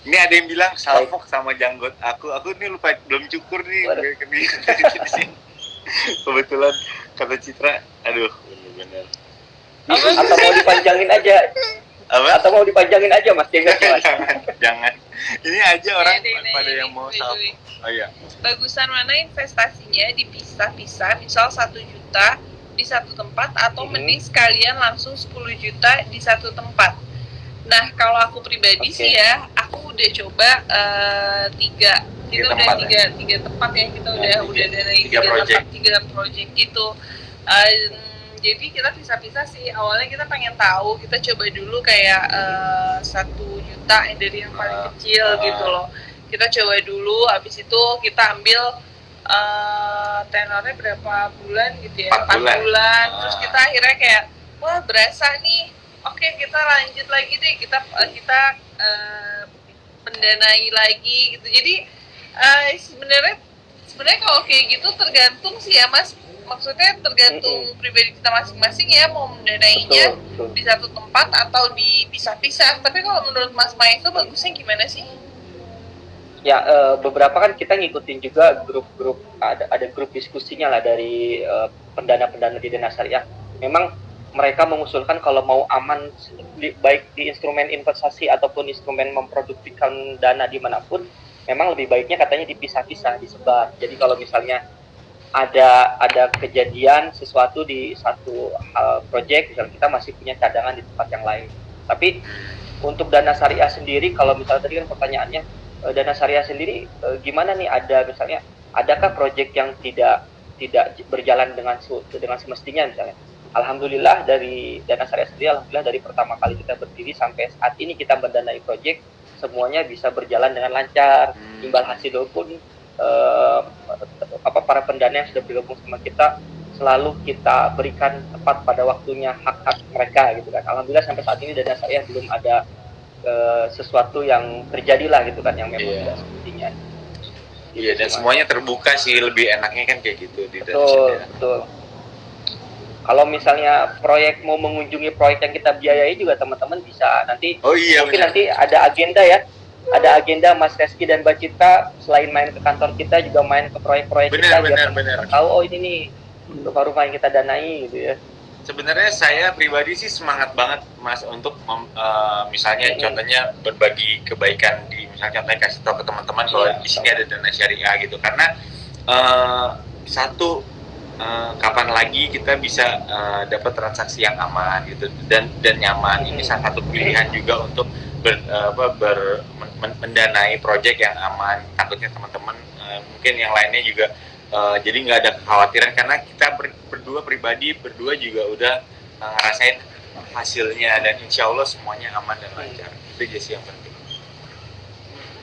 Ini ada yang bilang salfok sama janggot aku ini lupa belum cukur nih di sini. Kebetulan kata Citra, aduh bener-bener. Atau mau dipanjangin aja? Apa? Atau mau dipanjangin aja Mas jenggotnya Mas? Jangan. Ini aja orang pada yang mau salfok. Oh iya. Bagusan mana investasinya dipisah-pisah, misal 1 juta di satu tempat atau mending sekalian langsung 10 juta di satu tempat. Nah, kalau aku pribadi sih ya, aku udah coba tiga tempat ya, kita udah danai tiga project gitu. Jadi kita pisah-pisah sih. Awalnya kita pengen tahu, kita coba dulu kayak 1 juta dari yang paling kecil gitu loh. Kita coba dulu, habis itu kita ambil tenornya berapa bulan gitu ya, 4 bulan. Terus kita akhirnya kayak, wah berasa nih, oke kita lanjut lagi deh, kita pendanai lagi gitu. Jadi sebenarnya kalau kayak gitu tergantung sih ya Mas, maksudnya tergantung pribadi kita masing-masing ya, mau mendanainya di satu tempat atau dipisah-pisah. Tapi kalau menurut Mas Mai itu bagusnya gimana sih? Ya, beberapa kan kita ngikutin juga grup-grup, ada grup diskusinya lah dari pendana-pendana di Dana Syariah. Memang mereka mengusulkan kalau mau aman baik di instrumen investasi ataupun instrumen memproduktifkan dana dimanapun, memang lebih baiknya katanya dipisah-pisah, disebar. Jadi kalau misalnya ada kejadian sesuatu di satu proyek, misalnya kita masih punya cadangan di tempat yang lain. Tapi untuk Dana Syariah sendiri, kalau misalnya tadi kan pertanyaannya, Dana Syariah sendiri gimana nih, ada misalnya adakah proyek yang tidak berjalan dengan semestinya misalnya? Alhamdulillah dari Dana Syariah sendiri, alhamdulillah dari pertama kali kita berdiri sampai saat ini kita mendanai proyek, semuanya bisa berjalan dengan lancar. Imbal hasil pun para pendana yang sudah bergabung sama kita selalu kita berikan tepat pada waktunya hak-hak mereka gitu kan. Alhamdulillah sampai saat ini Dana Syariah belum ada sesuatu yang terjadi lah gitu kan, yang memang tidak semestinya. Iya, dan semuanya terbuka sih, lebih enaknya kan kayak gitu di Dana Syariah. Betul. Kalau misalnya proyek mau mengunjungi proyek yang kita biayai juga teman-teman bisa nanti. Mungkin nanti ada agenda ya. Ada agenda Mas Reski dan Mbak Citra, selain main ke kantor kita juga main ke proyek-proyek kita biar tahu oh ini nih rumah-rumah yang kita danai gitu ya. Sebenarnya saya pribadi sih semangat banget Mas untuk misalnya contohnya berbagi kebaikan di misalnya contohnya kasih tahu ke teman-teman bahwa di sini ada Dana Syariah gitu, karena kapan lagi kita bisa dapat transaksi yang aman gitu dan nyaman. Ini salah satu pilihan juga untuk mendanai proyek yang aman. Takutnya teman-teman mungkin yang lainnya juga jadi nggak ada kekhawatiran, karena kita berdua juga udah ngerasain hasilnya dan insya Allah semuanya aman dan lancar. Itu aja sih yang penting.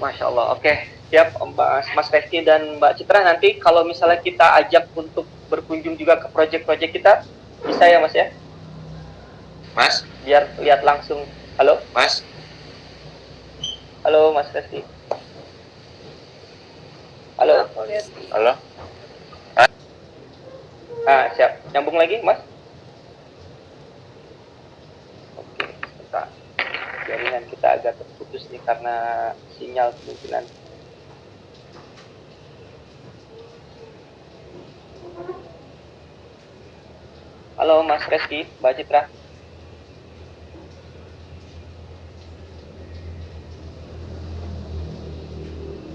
Masya Allah. Oke, siap Mas Reski dan Mbak Citra. Nanti kalau misalnya kita ajak untuk berkunjung juga ke proyek-proyek kita, bisa ya Mas ya? Mas? Biar lihat langsung. Halo? Mas? Halo Mas Reski. Halo? Halo? Siap. Nyambung lagi Mas? Oke, sebentar. Jaringan kita agak terputus nih karena sinyal kemungkinan. Halo Mas Reski, Mbak Citra.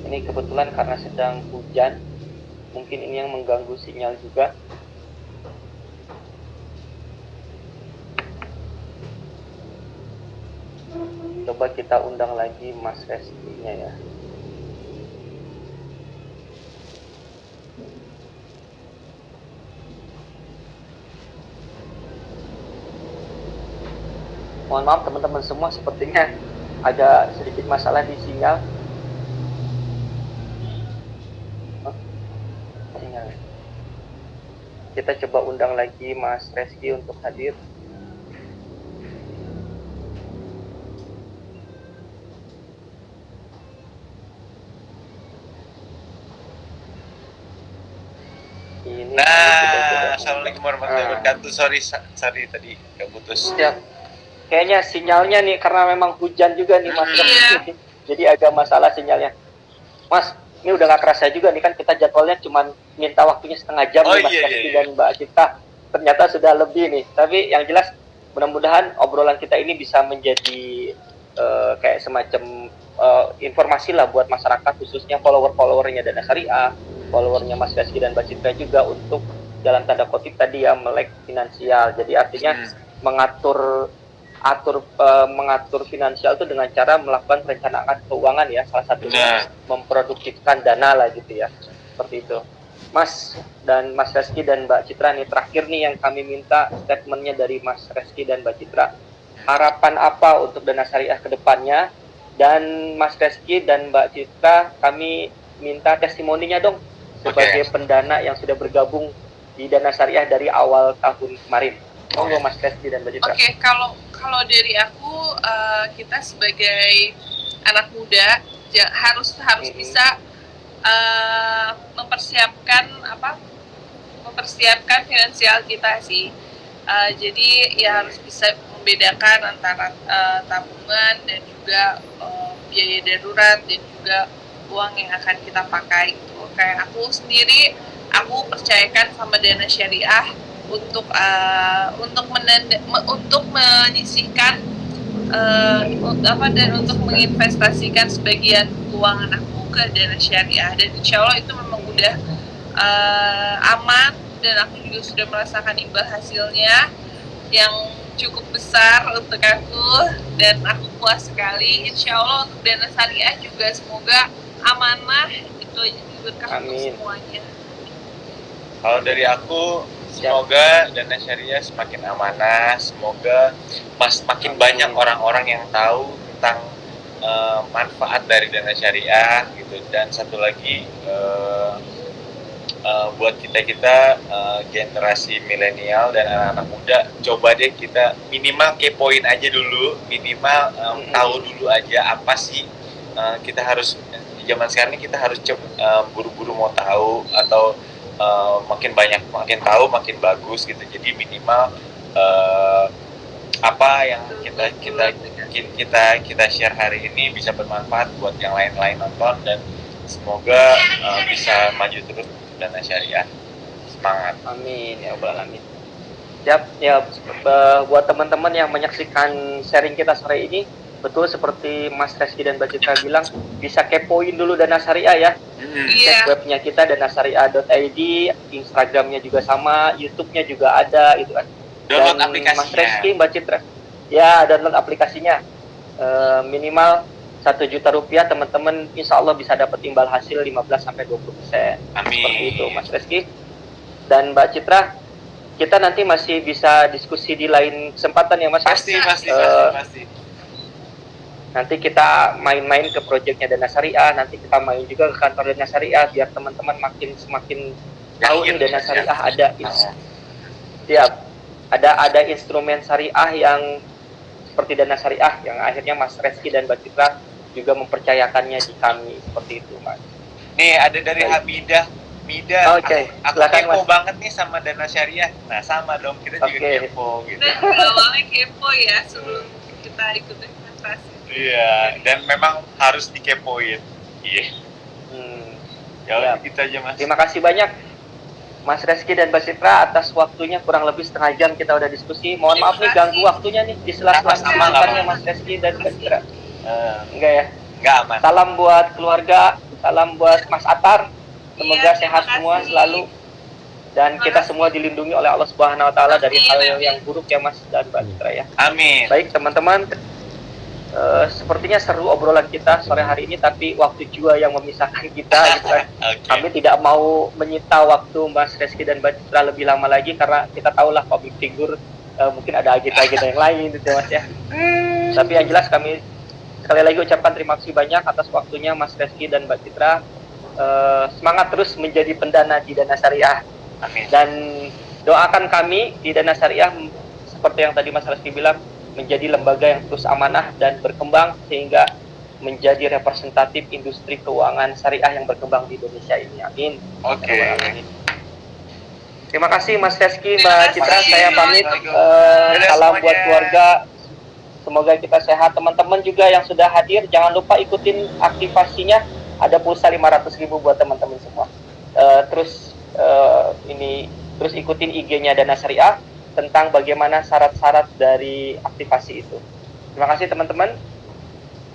Ini kebetulan karena sedang hujan, mungkin ini yang mengganggu sinyal juga. Coba kita undang lagi Mas Reski-nya ya. Mohon maaf teman-teman semua, sepertinya ada sedikit masalah di sinyal. Kita coba undang lagi Mas Reski untuk hadir. Assalamualaikum warahmatullahi wabarakatuh. Sorry tadi keputus. Ya, kayaknya sinyalnya nih karena memang hujan juga nih Mas. jadi agak masalah sinyalnya. Mas, ini udah gak kerasa juga nih kan kita jadwalnya cuma minta waktunya setengah jam nih Mas Reski dan Mbak Citra. Ternyata sudah lebih nih. Tapi yang jelas mudah-mudahan obrolan kita ini bisa menjadi kayak semacam informasi lah buat masyarakat, khususnya follower-followernya Dana Syariah, followernya Mas Reski dan Mbak Citra juga, untuk dalam tanda kutip tadi ya melek finansial. Jadi artinya mengatur finansial itu dengan cara melakukan perencanaan keuangan ya, salah satunya memproduktifkan dana lah gitu ya, seperti itu. Mas dan Mas Reski dan Mbak Citra nih, terakhir nih yang kami minta statementnya dari Mas Reski dan Mbak Citra. Harapan apa untuk Dana Syariah ke depannya? Dan Mas Reski dan Mbak Citra, kami minta testimoninya dong sebagai pendana yang sudah bergabung di Dana Syariah dari awal tahun kemarin. Monggo Mas Reski dan Mbak Citra. Oke, kalau dari aku, kita sebagai anak muda harus bisa mempersiapkan finansial kita sih. Jadi ya harus bisa membedakan antara tabungan dan juga biaya darurat dan juga uang yang akan kita pakai gitu. Kayak aku sendiri, aku percayakan sama Dana Syariah untuk menyisihkan dan untuk menginvestasikan sebagian keuangan aku ke Dana Syariah, dan insya Allah itu memang udah aman, dan aku juga sudah merasakan imbal hasilnya yang cukup besar untuk aku, dan aku puas sekali. Insya Allah untuk Dana Syariah juga semoga amanah, itu aja berkah untuk semuanya. Kalau dari aku, semoga Dana Syariah semakin amanah, semoga makin banyak orang-orang yang tahu tentang manfaat dari Dana Syariah gitu. Dan satu lagi, buat kita generasi milenial dan anak-anak muda, coba deh kita minimal kepoin aja dulu, minimal tahu dulu aja apa sih kita harus di zaman sekarang ini, kita harus buru-buru mau tahu, atau makin banyak makin tahu makin bagus gitu. Jadi minimal apa yang kita share hari ini bisa bermanfaat buat yang lain-lain nonton, dan semoga bisa maju terus Dana Syariah. Semangat. Amin ya rabbal alamin. Siap ya, buat teman-teman yang menyaksikan sharing kita sore ini, betul seperti Mas Reski dan Mbak Citra bilang, bisa kepoin dulu Dana Syariah ya. Cek webnya kita danasyariah.id, Instagramnya juga sama, YouTube-nya juga ada itu kan. Download dan aplikasinya. Mas Reski, Mbak Citra, ya download aplikasinya. Minimal 1 juta rupiah, teman-teman insya Allah bisa dapat imbal hasil 15-20%. Amin. Seperti itu Mas Reski dan Mbak Citra. Kita nanti masih bisa diskusi di lain kesempatan ya Mas. Pasti. Nanti kita main-main ke proyeknya Dana Syariah, nanti kita main juga ke kantor Dana Syariah, biar teman-teman semakin tahu nih Dana Syariah ada. Siap. Ada instrumen syariah yang seperti Dana Syariah yang akhirnya Mas Reski dan Mbak Citra juga mempercayakannya di kami, seperti itu Mas. Nih ada dari Hamidah. Oke, aku silakan kepo Mas. banget nih sama Dana Syariah. Nah sama dong, kita juga kepo gitu. Dan awalnya kepo ya sebelum kita ikut investasi. Iya, dan memang harus dikepoin. Iya. Ya Siap. gitu aja Mas. Terima kasih banyak Mas Reski dan Mbak Citra atas waktunya, kurang lebih setengah jam kita udah diskusi. Mohon maaf nih ganggu waktunya nih di sela-sela kesibukannya Mas Reski dan Mbak Citra. Enggak ya? Enggak, aman. Salam buat keluarga, salam buat Mas Atar. Semoga sehat semua selalu, dan kita semua dilindungi oleh Allah Subhanahu wa taala dari hal yang buruk ya Mas dan Mbak Citra ya. Amin. Baik teman-teman, sepertinya seru obrolan kita sore hari ini, tapi waktu juga yang memisahkan kita gitu kan. Kami tidak mau menyita waktu Mas Reski dan Mbak Citra lebih lama lagi, karena kita tahulah public figure, mungkin ada agenda-agenda yang lain gitu Mas ya. Tapi yang jelas kami sekali lagi ucapkan terima kasih banyak atas waktunya Mas Reski dan Mbak Citra. Semangat terus menjadi pendana di Dana Syariah. Amin. Dan doakan kami di Dana Syariah, seperti yang tadi Mas Reski bilang, menjadi lembaga yang terus amanah dan berkembang, sehingga menjadi representatif industri keuangan syariah yang berkembang di Indonesia ini. Amin. Oke. Terima kasih Mas Reski, Mbak Citra. Saya pamit. Dadah Salam semuanya. buat keluarga. Semoga kita sehat. Teman-teman juga yang sudah hadir, jangan lupa ikutin aktivasinya. Ada pulsa 500.000 buat teman-teman semua. Terus ikutin IG-nya Dana Syariah tentang bagaimana syarat-syarat dari aktivasi itu. Terima kasih teman-teman.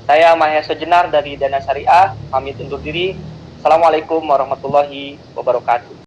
Saya Mahesa Jenar dari Dana Syariah, pamit undur diri. Assalamualaikum warahmatullahi wabarakatuh.